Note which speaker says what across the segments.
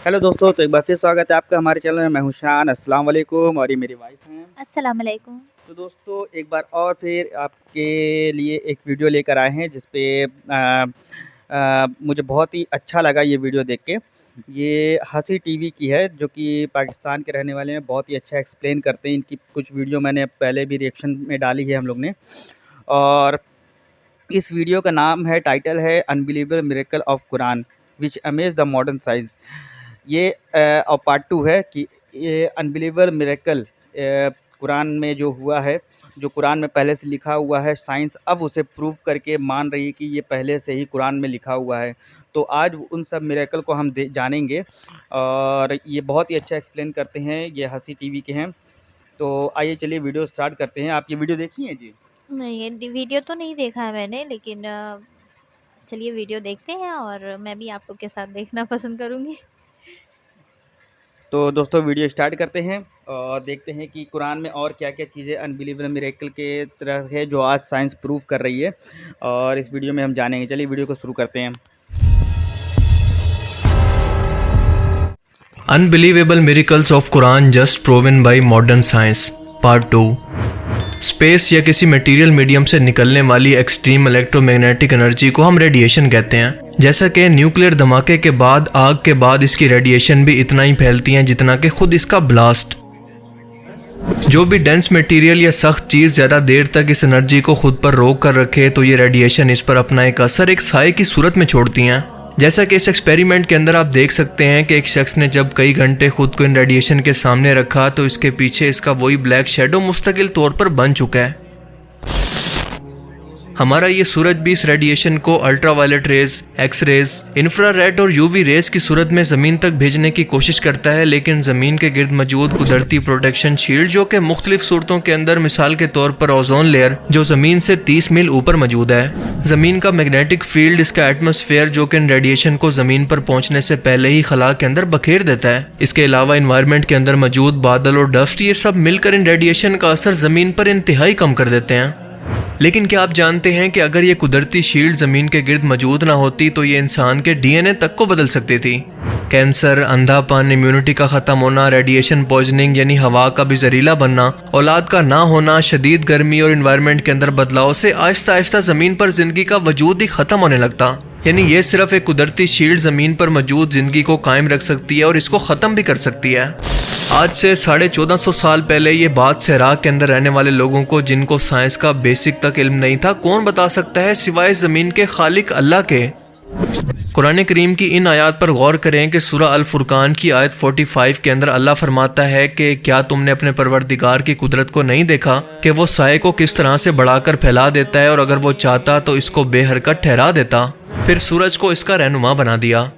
Speaker 1: Hello दोस्तों, तो एक बार फिर स्वागत है आपका हमारे चैनल में। मैं हूं शान। अस्सलाम वालेकुम। और ये मेरी वाइफ हैं।
Speaker 2: अस्सलाम वालेकुम।
Speaker 1: तो दोस्तों, एक बार और फिर आपके लिए एक वीडियो लेकर आए हैं जिस पे मुझे बहुत ही अच्छा लगा ये वीडियो देख के। ये हँसी टीवी की है, जो कि पाकिस्तान के रहने वाले हैं। बहुत ही अच्छा एक्सप्लेन करते हैं। इनकी कुछ वीडियो मैंने पहले भी रिएक्शन में डाली है हम लोग ने। और इस वीडियो का नाम है, टाइटल है unbelievable miracle of Quran which amaze the modern science. ये और पार्ट 2 है कि ये अनबिलीवेबल मिरेकल कुरान में जो हुआ है, जो कुरान में पहले से लिखा हुआ है, साइंस अब उसे प्रूव करके मान रही है कि ये पहले से ही कुरान में लिखा हुआ है। तो आज उन सब मिरेकल को हम जानेंगे। और ये बहुत ही अच्छा एक्सप्लेन करते हैं। ये हँसी टीवी के हैं। तो आइए चलिए वीडियो स्टार्ट करते हैं। आप ये वीडियो देखी हैं जी?
Speaker 2: नहीं, ये वीडियो तो नहीं देखा है मैंने, लेकिन चलिए वीडियो देखते हैं और मैं भी आप लोग के साथ देखना पसंद करूँगी।
Speaker 1: तो दोस्तों, वीडियो स्टार्ट करते हैं और देखते हैं कि कुरान में और क्या-क्या चीज़ें अनबिलीवेबल मिरेकल के तरह है, जो आज साइंस प्रूव कर रही है। और इस वीडियो में हम जानेंगे। चलिए वीडियो को शुरू करते हैं।
Speaker 3: Unbelievable miracles of Quran just proven by modern science part 2। Space या किसी मटेरियल मीडियम से निकलने वाली एक्सट्रीम इलेक्ट्रोमैग्नेटिक एनर्जी को हम रेडिएशन कहते हैं। जैसा कि न्यूक्लियर धमाके के बाद, आग के बाद इसकी रेडिएशन भी इतना ही फैलती है जितना कि खुद इसका ब्लास्ट। जो भी डेंस मटेरियल या सख्त चीज़ ज़्यादा देर तक इस एनर्जी को खुद पर रोक कर रखे तो ये रेडिएशन इस पर अपना एक असर एक साए की सूरत में छोड़ती हैं। जैसा कि इस एक्सपेरिमेंट के अंदर आप देख सकते हैं कि एक शख्स ने जब कई घंटे खुद को इन रेडिएशन के सामने रखा तो इसके पीछे इसका वही ब्लैक शेडो मुस्तकिल तौर पर बन चुका है। हमारा ये सूरज भी इस रेडिएशन को ultraviolet rays, X rays, infrared और यूवी रेज की सूरत में ज़मीन तक भेजने की कोशिश करता है, लेकिन ज़मीन के गिर्द मौजूद कुदरती प्रोटेक्शन शील्ड, जो कि मुख्तलिफ सूरतों के अंदर मिसाल के तौर पर ओजोन लेयर, जो ज़मीन से 30 मील ऊपर मौजूद है, ज़मीन का मैग्नेटिक फील्ड, इसका एटमॉस्फेयर, जो कि इन रेडिएशन को ज़मीन पर पहुंचने से पहले ही खला के अंदर बखेर देता है। इसके अलावा इन्वायरमेंट के अंदर मौजूद बादल और डस्ट, ये सब मिलकर इन रेडिएशन का असर ज़मीन पर इंतहाई कम कर देते हैं। लेकिन क्या आप जानते हैं कि अगर ये कुदरती शील्ड ज़मीन के गिर्द मौजूद ना होती तो ये इंसान के डीएनए तक को बदल सकती थी। कैंसर, अंधापन, इम्यूनिटी का ख़त्म होना, रेडिएशन पॉइजनिंग यानी हवा का भी जहरीला बनना, औलाद का ना होना, शदीद गर्मी और इन्वायरमेंट के अंदर बदलाव से आहिस्ता आहिस्ता ज़मीन पर ज़िंदगी का वजूद ही ख़त्म होने लगता। यानी ये सिर्फ एक कुदरती शील्ड ज़मीन पर मौजूद ज़िंदगी को कायम रख सकती है और इसको ख़त्म भी कर सकती है। आज से 1450 साल पहले ये बात सहरा के अंदर रहने वाले लोगों को, जिनको साइंस का बेसिक तक इल्म नहीं था, कौन बता सकता है सिवाय ज़मीन के खालिक अल्लाह के। कुरान करीम की इन आयत पर गौर करें कि सूरह अल फुरकान की आयत 45 के अंदर अल्लाह फरमाता है कि क्या तुमने अपने परवरदिगार की कुदरत को नहीं देखा कि वो साए को किस तरह से बढ़ाकर फैला देता है और अगर वो चाहता तो इसको बेहरकत ठहरा देता, फिर सूरज को इसका रहनुमा बना दिया।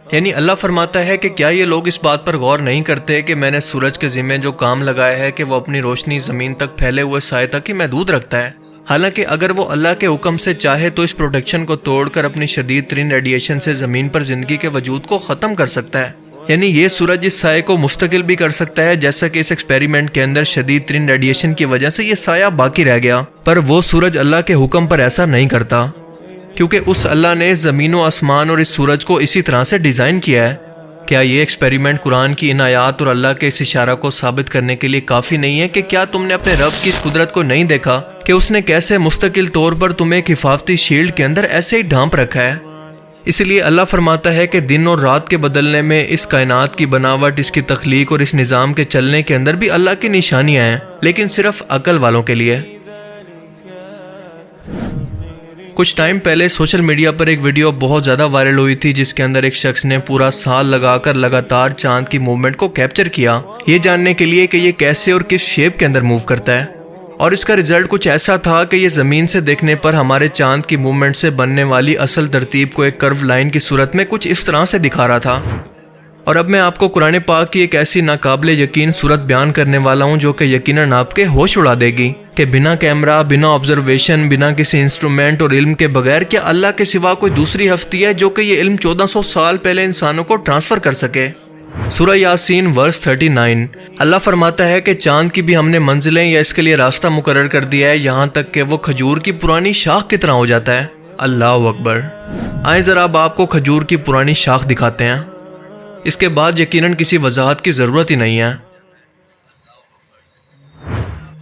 Speaker 3: यानी अल्लाह फरमाता है कि क्या ये लोग इस बात पर गौर नहीं करते कि मैंने सूरज के ज़िम्मे जो काम लगाया है कि वो अपनी रोशनी ज़मीन तक फैले हुए साए तक ही महदूद रखता है। हालांकि अगर वो अल्लाह के हुक्म से चाहे तो इस प्रोटेक्शन को तोड़कर अपनी शदीद तरीन रेडिएशन से ज़मीन पर ज़िंदगी के वजूद को ख़त्म कर सकता है। यानी ये सूरज इस साए को मुस्तकिल भी कर सकता है, जैसा कि इस एक्सपेरिमेंट के अंदर शदीद तरीन रेडिएशन की वजह से ये साया बाकी रह गया। पर वो सूरज अल्लाह के हुक्म पर ऐसा नहीं करता, क्योंकि उस अल्लाह ने ज़मीन व आसमान और इस सूरज को इसी तरह से डिज़ाइन किया है। क्या ये एक्सपेरिमेंट कुरान की इन आयात और अल्लाह के इस इशारा को साबित करने के लिए काफ़ी नहीं है कि क्या तुमने अपने रब की इस कुदरत को नहीं देखा कि उसने कैसे मुस्तकिल तौर पर तुम्हें एक हिफाजती शील्ड के अंदर ऐसे ही ढांप रखा है। इसलिए अल्लाह फरमाता है कि दिन और रात के बदलने में, इस कायनात की बनावट, इसकी तख्लीक और इस निज़ाम के चलने के अंदर भी अल्लाह की निशानियाँ हैं, लेकिन सिर्फ अकल वालों के लिए। कुछ टाइम पहले सोशल मीडिया पर एक वीडियो बहुत ज़्यादा वायरल हुई थी, जिसके अंदर एक शख्स ने पूरा साल लगाकर लगातार चांद की मूवमेंट को कैप्चर किया, ये जानने के लिए कि ये कैसे और किस शेप के अंदर मूव करता है। और इसका रिजल्ट कुछ ऐसा था कि ये ज़मीन से देखने पर हमारे चांद की मूवमेंट से बनने वाली असल तरतीब को एक कर्व लाइन की सूरत में कुछ इस तरह से दिखा रहा था। और अब मैं आपको कुरान पाक की एक ऐसी नाकाबिले यकीन सूरत बयान करने वाला हूँ जो कि यकीनन आपके होश उड़ा देगी कि बिना कैमरा, बिना ऑब्जर्वेशन, बिना किसी इंस्ट्रूमेंट और इल्म के बगैर क्या अल्लाह के सिवा कोई दूसरी हस्ती है जो कि ये इल्म 1400 साल पहले इंसानों को ट्रांसफ़र कर सके। सूरह यासीन वर्स 39, अल्लाह फरमाता है कि चांद की भी हमने मंजिलें या इसके लिए रास्ता मुकर्रर कर दिया है, यहाँ तक कि वो खजूर की पुरानी शाख की तरह हो जाता है। अल्लाह अकबर। आए ज़रा अब आपको खजूर की पुरानी शाख दिखाते हैं। इसके बाद यकीनन किसी वजाहत की ज़रूरत ही नहीं है।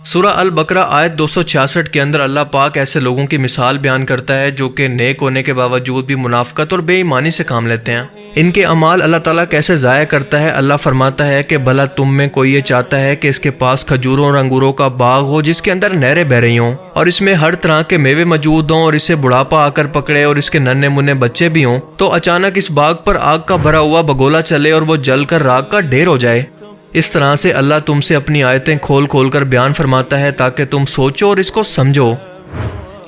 Speaker 3: सूरह अल बकरा आयत 266 के अंदर अल्लाह पाक ऐसे लोगों की मिसाल बयान करता है जो कि नेक होने के बावजूद भी मुनाफकत और बेईमानी से काम लेते हैं। इनके अमाल अल्लाह ताला कैसे ज़ाया करता है। अल्लाह फरमाता है कि भला तुम में कोई ये चाहता है कि इसके पास खजूरों और अंगूरों का बाग हो जिसके अंदर नहरें बह रही हों और इसमें हर तरह के मेवे मौजूद हों और इसे बुढ़ापा आकर पकड़े और इसके नन्हे मुन्ने बच्चे भी हों, तो अचानक इस बाग पर आग का भरा हुआ बगोला चले और वो जलकर राख का ढेर हो जाए। इस तरह से अल्लाह तुमसे अपनी आयतें खोल खोल कर बयान फरमाता है ताकि तुम सोचो और इसको समझो।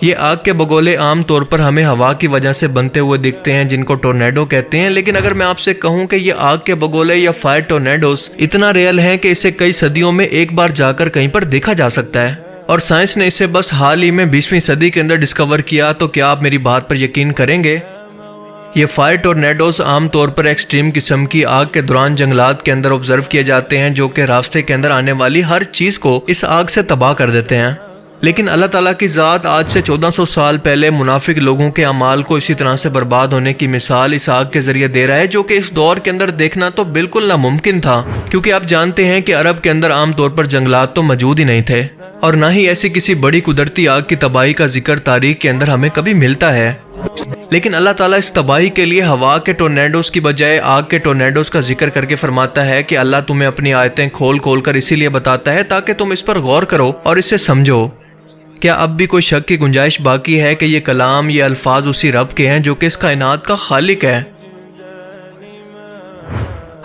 Speaker 3: ये आग के बगोले आम तौर पर हमें हवा की वजह से बनते हुए दिखते हैं जिनको टोर्नेडो कहते हैं, लेकिन अगर मैं आपसे कहूं कि ये आग के बगोले या फायर टोर्नेडोस इतना रियल हैं कि इसे कई सदियों में एक बार जाकर कहीं पर देखा जा सकता है और साइंस ने इसे बस हाल ही में 20वीं सदी के अंदर डिस्कवर किया, तो क्या आप मेरी बात पर यकीन करेंगे? ये फायर टोर्नेडोज आमतौर पर एक्सट्रीम किस्म की आग के दौरान जंगलात के अंदर ऑब्जर्व किए जाते हैं जो कि रास्ते के अंदर आने वाली हर चीज को इस आग से तबाह कर देते हैं। लेकिन अल्लाह ताला की ज़ात आज से 1400 साल पहले मुनाफिक लोगों के अमाल को इसी तरह से बर्बाद होने की मिसाल इस आग के जरिए दे रहा है, जो कि इस दौर के अंदर देखना तो बिल्कुल नामुमकिन था, क्योंकि आप जानते हैं कि अरब के अंदर आमतौर पर जंगलात तो मौजूद ही नहीं थे और ना ही ऐसी किसी बड़ी कुदरती आग की तबाही का जिक्र तारीख के अंदर हमें कभी मिलता है। लेकिन अल्लाह ताला इस तबाही के लिए हवा के टोर्नेडोस की बजाय आग के टोर्नेडोस का जिक्र करके फरमाता है कि अल्लाह तुम्हें अपनी आयतें खोल खोल कर इसीलिए बताता है ताकि तुम इस पर गौर करो और इसे समझो। क्या अब भी कोई शक की गुंजाइश बाकी है कि ये कलाम, ये अल्फाज उसी रब के हैं जो कि इस कायनात का खालिक है?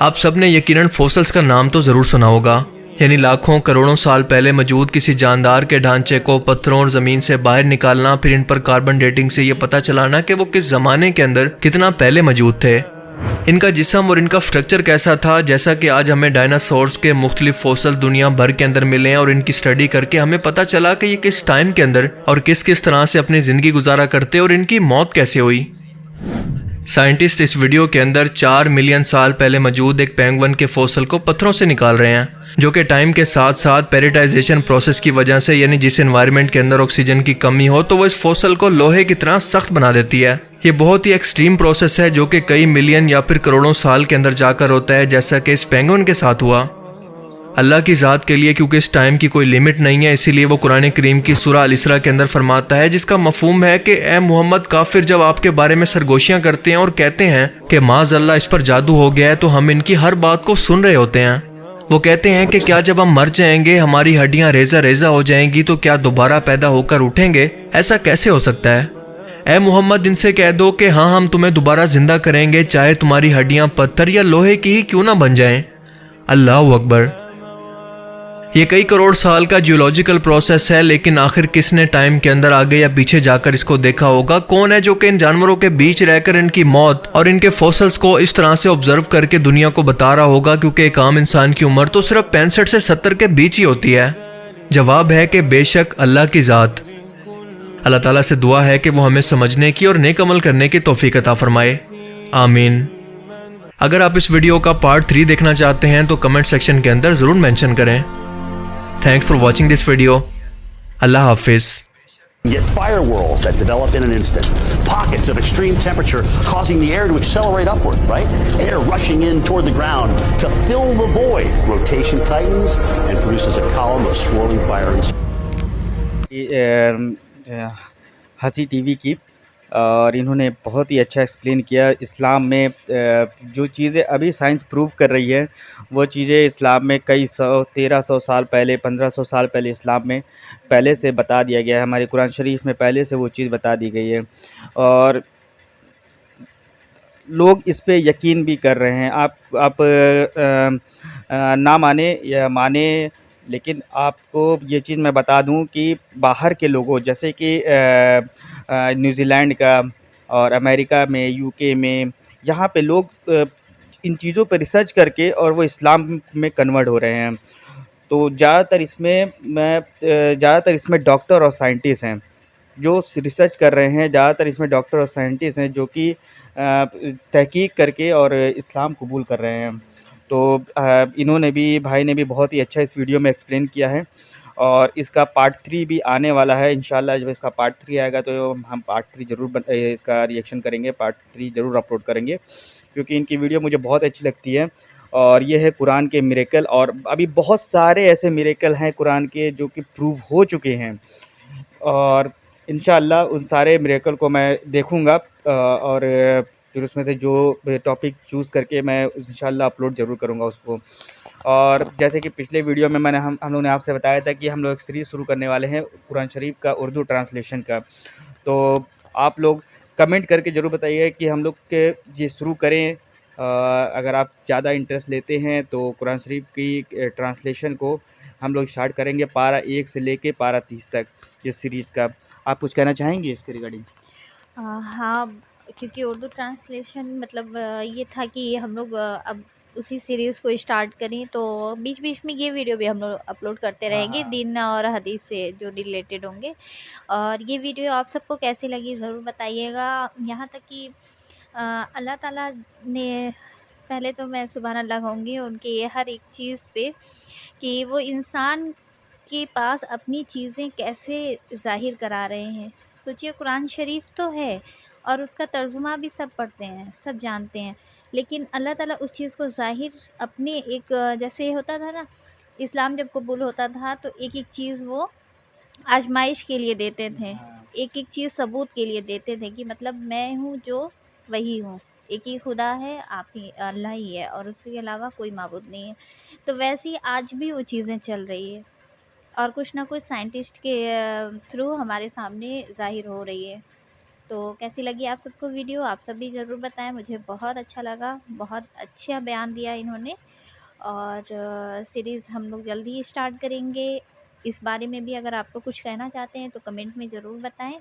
Speaker 3: आप सब ने यकीनन फॉसिल्स का नाम तो जरूर सुना होगा, यानी लाखों करोड़ों साल पहले मौजूद किसी जानदार के ढांचे को पत्थरों और ज़मीन से बाहर निकालना, फिर इन पर कार्बन डेटिंग से ये पता चलाना कि वो किस ज़माने के अंदर कितना पहले मौजूद थे, इनका जिस्म और इनका स्ट्रक्चर कैसा था। जैसा कि आज हमें डायनासोर्स के मुख्तलिफ फॉसिल दुनिया भर के अंदर मिले हैं और इनकी स्टडी करके हमें पता चला कि ये किस टाइम के अंदर और किस किस तरह से अपनी ज़िंदगी गुजारा करते और इनकी मौत कैसे हुई। साइंटिस्ट इस वीडियो के अंदर 4 मिलियन साल पहले मौजूद एक पेंगुइन के फॉसिल को पत्थरों से निकाल रहे हैं, जो कि टाइम के साथ साथ पेरिटाइजेशन प्रोसेस की वजह से, यानी जिस एनवायरनमेंट के अंदर ऑक्सीजन की कमी हो तो वो इस फॉसिल को लोहे की तरह सख्त बना देती है। ये बहुत ही एक्सट्रीम प्रोसेस है जो कि कई मिलियन या फिर करोड़ों साल के अंदर जाकर होता है, जैसा कि इस पेंगुइन के साथ हुआ। अल्लाह की ज़ात के लिए क्योंकि इस टाइम की कोई लिमिट नहीं है, इसीलिए वो कुरान करीम की सूरह अल इसरा के अंदर फरमाता है, जिसका मफहूम है कि ए मोहम्मद, काफिर जब आपके बारे में सरगोशियां करते हैं और कहते हैं कि माज़अल्लाह इस पर जादू हो गया है, तो हम इनकी हर बात को सुन रहे होते हैं। वो कहते हैं कि क्या जब हम मर जाएंगे, हमारी हड्डियां रेजा रेजा हो जाएंगी, तो क्या दोबारा पैदा होकर उठेंगे? ऐसा कैसे हो सकता है? ए मोहम्मद, इनसे कह दो कि हाँ, हम तुम्हें दोबारा जिंदा करेंगे, चाहे तुम्हारी हड्डियां पत्थर या लोहे की ही क्यों ना बन जाएं। अल्लाह अकबर। ये कई करोड़ साल का जियोलॉजिकल प्रोसेस है, लेकिन आखिर किसने टाइम के अंदर आगे या पीछे जाकर इसको देखा होगा? कौन है जो कि इन जानवरों के बीच रहकर इनकी मौत और इनके फॉसिल्स को इस तरह से ऑब्जर्व करके दुनिया को बता रहा होगा, क्योंकि एक आम इंसान की उम्र तो सिर्फ 65 से 70 के बीच ही होती है। जवाब है कि बेशक अल्लाह की ज़ात। अल्लाह ताला से दुआ है कि वो हमें समझने की और नेक अमल करने की तौफीक अता फरमाए, आमीन। अगर आप इस वीडियो का पार्ट 3 देखना चाहते हैं तो कमेंट सेक्शन के अंदर ज़रूर मेंशन करें। Thanks for watching this video. Allah Hafiz.
Speaker 4: Get fire whirls that develop in an instant. Pockets of extreme temperature causing the air to accelerate upward, right? Air rushing in toward the ground to fill the void. Rotation tightens and produces a column of swirling fire.
Speaker 1: हंसी TV की, और इन्होंने बहुत ही अच्छा explain किया। इस्लाम में जो चीज़ें अभी साइंस प्रूव कर रही है, वो चीज़ें इस्लाम में कई 1300 साल पहले, 1500 साल पहले इस्लाम में पहले से बता दिया गया है। हमारे कुरान शरीफ में पहले से वो चीज़ बता दी गई है और लोग इस पे यकीन भी कर रहे हैं। आप ना माने या माने, लेकिन आपको ये चीज़ मैं बता दूं कि बाहर के लोगों, जैसे कि न्यूज़ीलैंड का और अमेरिका में, यूके में, यहाँ पे लोग इन चीज़ों पर रिसर्च करके और वो इस्लाम में कन्वर्ट हो रहे हैं। तो ज़्यादातर इसमें डॉक्टर और साइंटिस्ट हैं जो रिसर्च कर रहे हैं। ज़्यादातर इसमें डॉक्टर और साइंटिस्ट हैं जो कि तहकीक करके और इस्लाम कबूल कर रहे हैं। तो भाई ने भी बहुत ही अच्छा इस वीडियो में एक्सप्लेन किया है और इसका पार्ट 3 भी आने वाला है। इंशाल्लाह जब इसका पार्ट 3 आएगा तो हम पार्ट 3 ज़रूर इसका रिएक्शन करेंगे, पार्ट 3 ज़रूर अपलोड करेंगे। क्योंकि इनकी वीडियो मुझे बहुत अच्छी लगती है। और ये है कुरान के मिरेकल, और अभी बहुत सारे ऐसे मिरेकल हैं कुरान के जो कि प्रूव हो चुके हैं, और इंशाअल्लाह उन सारे मिरेकल को मैं देखूँगा, और फिर उसमें से जो टॉपिक चूज़ करके मैं इंशाअल्लाह अपलोड ज़रूर करूँगा उसको। और जैसे कि पिछले वीडियो में हम लोगों ने आपसे बताया था कि हम लोग एक सीरीज़ शुरू करने वाले हैं कुरान शरीफ का उर्दू ट्रांसलेशन का। तो आप लोग कमेंट करके ज़रूर बताइए कि हम लोग के ये शुरू करें। अगर आप ज़्यादा इंटरेस्ट लेते हैं तो कुरान शरीफ की ट्रांसलेशन को हम लोग स्टार्ट करेंगे पारा 1 से लेके पारा 30 तक इस सीरीज़ का। आप कुछ कहना चाहेंगे इसके रिगार्डिंग?
Speaker 2: हाँ, क्योंकि उर्दू ट्रांसलेशन मतलब ये था कि हम लोग अब उसी सीरीज़ को स्टार्ट करें, तो बीच-बीच में ये वीडियो भी हम लोग अपलोड करते रहेंगे,
Speaker 1: हाँ।
Speaker 2: दीन और हदीस से जो रिलेटेड होंगे। और ये वीडियो आप सबको कैसी लगी ज़रूर बताइएगा। यहाँ तक कि अल्लाह ताला ने, पहले तो मैं सुभान अल्लाह कहूँगी उनके ये हर एक चीज़ पे, कि वो इंसान के पास अपनी चीज़ें कैसे ज़ाहिर करा रहे हैं। सोचिए, कुरान शरीफ तो है और उसका तर्जुमा भी सब पढ़ते हैं, सब जानते हैं, लेकिन अल्लाह ताला उस चीज़ को ज़ाहिर अपने एक जैसे होता था ना, इस्लाम जब कबूल होता था तो एक-एक चीज़ वो आज़माइश के लिए देते थे।
Speaker 1: हाँ।
Speaker 2: एक-एक चीज़ सबूत के लिए देते थे कि मतलब मैं हूँ जो वही हूँ। एक ही खुदा है, आप ही अल्लाह ही है और उसके अलावा कोई माबूद नहीं है। तो वैसे ही आज भी वो चीज़ें चल रही है और कुछ ना कुछ साइंटिस्ट के थ्रू हमारे सामने ज़ाहिर हो रही है। तो कैसी लगी आप सबको वीडियो? आप सब भी ज़रूर बताएँ, मुझे बहुत अच्छा लगा, बहुत अच्छा बयान दिया इन्होंने। और सीरीज़ हम लोग जल्दी ही स्टार्ट करेंगे। इस बारे में भी अगर आपको कुछ कहना चाहते हैं तो कमेंट में ज़रूर बताएँ।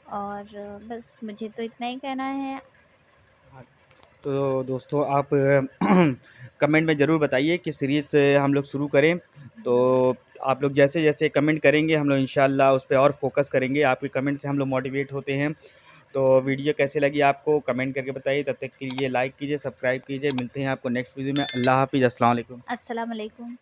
Speaker 2: और बस मुझे तो इतना ही कहना है।
Speaker 1: हाँ, तो दोस्तों आप कमेंट में ज़रूर बताइए कि सीरीज़ हम लोग शुरू करें। तो आप लोग जैसे-जैसे कमेंट करेंगे हम लोग इंशाअल्लाह उस पे और फ़ोकस करेंगे। आपके कमेंट से हम लोग मोटिवेट होते हैं। तो वीडियो कैसी लगी आपको कमेंट करके बताइए। तब तक के लिए लाइक कीजिए, सब्सक्राइब कीजिए। मिलते हैं आपको नेक्स्ट वीडियो में। अल्लाह हाफ़िज़, अस्सलाम वालेकुम।
Speaker 2: अस्सलाम वालेकुम।